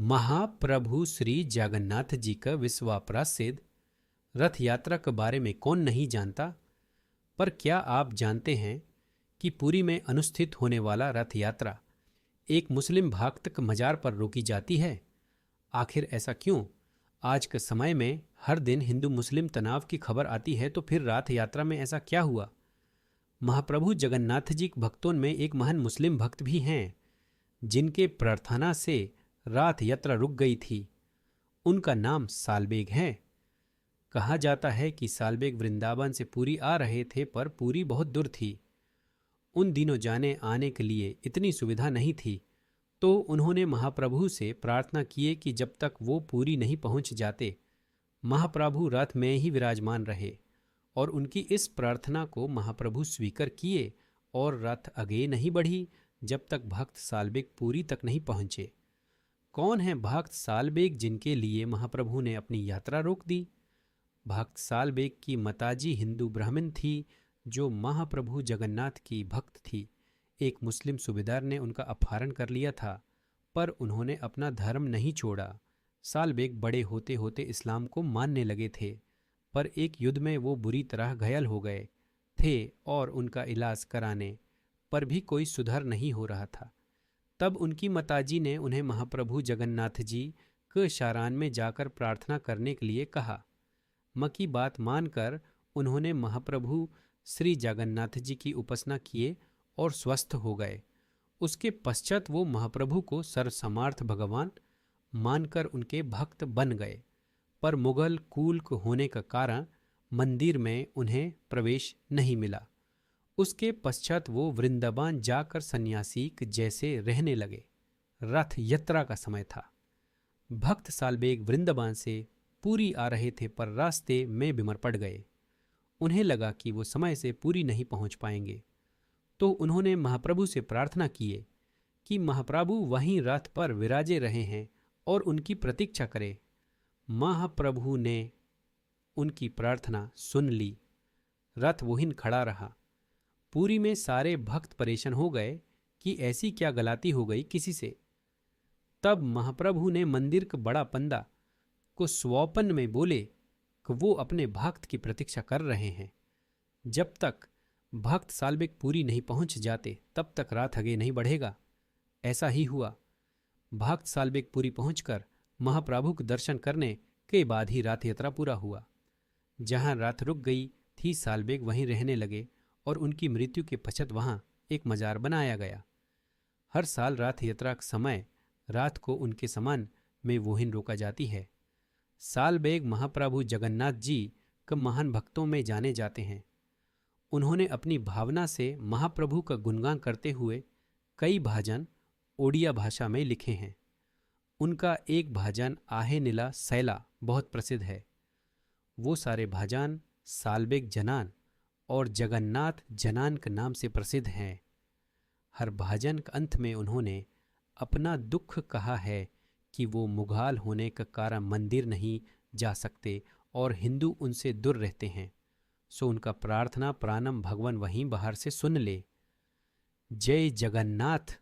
महाप्रभु श्री जगन्नाथ जी का विश्वप्रसिद्ध रथ यात्रा के बारे में कौन नहीं जानता। पर क्या आप जानते हैं कि पुरी में अनुष्ठित होने वाला रथ यात्रा एक मुस्लिम भक्त के मजार पर रोकी जाती है? आखिर ऐसा क्यों? आज के समय में हर दिन हिंदू मुस्लिम तनाव की खबर आती है, तो फिर रथ यात्रा में ऐसा क्या हुआ? महाप्रभु जगन्नाथ जी के भक्तों में एक महान मुस्लिम भक्त भी हैं जिनके प्रार्थना से रथ यात्रा रुक गई थी। उनका नाम सालबेग है। कहा जाता है कि सालबेग वृंदावन से पुरी आ रहे थे, पर पुरी बहुत दूर थी। उन दिनों जाने आने के लिए इतनी सुविधा नहीं थी, तो उन्होंने महाप्रभु से प्रार्थना किए कि जब तक वो पुरी नहीं पहुंच जाते, महाप्रभु रथ में ही विराजमान रहे। और उनकी इस प्रार्थना को महाप्रभु स्वीकार किए और रथ आगे नहीं बढ़ी जब तक भक्त सालबेग पुरी तक नहीं पहुंचे। कौन है भक्त सालबेग जिनके लिए महाप्रभु ने अपनी यात्रा रोक दी? भक्त सालबेग की माताजी हिंदू ब्राह्मण थी जो महाप्रभु जगन्नाथ की भक्त थी। एक मुस्लिम सूबेदार ने उनका अपहरण कर लिया था, पर उन्होंने अपना धर्म नहीं छोड़ा। सालबेग बड़े होते होते इस्लाम को मानने लगे थे, पर एक युद्ध में वो बुरी तरह घायल हो गए थे और उनका इलाज कराने पर भी कोई सुधार नहीं हो रहा था। तब उनकी माताजी ने उन्हें महाप्रभु जगन्नाथ जी के शारान में जाकर प्रार्थना करने के लिए कहा। माँ की बात मानकर उन्होंने महाप्रभु श्री जगन्नाथ जी की उपासना किए और स्वस्थ हो गए। उसके पश्चात वो महाप्रभु को सर्वसमर्थ भगवान मानकर उनके भक्त बन गए, पर मुगल कुल होने का कारण मंदिर में उन्हें प्रवेश नहीं मिला। उसके पश्चात वो वृंदावन जाकर सन्यासी जैसे रहने लगे। रथ यात्रा का समय था। भक्त सालबेग वृंदावन से पुरी आ रहे थे, पर रास्ते में बीमार पड़ गए। उन्हें लगा कि वो समय से पुरी नहीं पहुंच पाएंगे, तो उन्होंने महाप्रभु से प्रार्थना किए कि महाप्रभु वहीं रथ पर विराजे रहे हैं और उनकी प्रतीक्षा करें। महाप्रभु ने उनकी प्रार्थना सुन ली। रथ वहीं खड़ा रहा। पुरी में सारे भक्त परेशान हो गए कि ऐसी क्या गलती हो गई किसी से। तब महाप्रभु ने मंदिर का बड़ा पंडा को स्वप्न में बोले कि वो अपने भक्त की प्रतीक्षा कर रहे हैं। जब तक भक्त सालबेग पुरी नहीं पहुंच जाते, तब तक रथ आगे नहीं बढ़ेगा। ऐसा ही हुआ। भक्त सालबेग पुरी पहुंचकर महाप्रभु के दर्शन करने के बाद ही रथ यात्रा पूरा हुआ। जहां रथ रुक गई थी, सालबेग वहीं रहने लगे और उनकी मृत्यु के पश्चात वहां एक मजार बनाया गया। हर साल रथ यात्रा के समय रात को उनके समान में वहीं रोका जाती है। सालबेग महाप्रभु जगन्नाथ जी के महान भक्तों में जाने जाते हैं। उन्होंने अपनी भावना से महाप्रभु का गुणगान करते हुए कई भजन ओडिया भाषा में लिखे हैं। उनका एक भजन आहे नीला सैला बहुत प्रसिद्ध है। वो सारे भजन सालबेग जनान और जगन्नाथ जनान के नाम से प्रसिद्ध हैं। हर भजन के अंत में उन्होंने अपना दुख कहा है कि वो मुघल होने के कारण मंदिर नहीं जा सकते और हिंदू उनसे दूर रहते हैं, सो उनका प्रार्थना प्राणम भगवान वहीं बाहर से सुन ले। जय जगन्नाथ।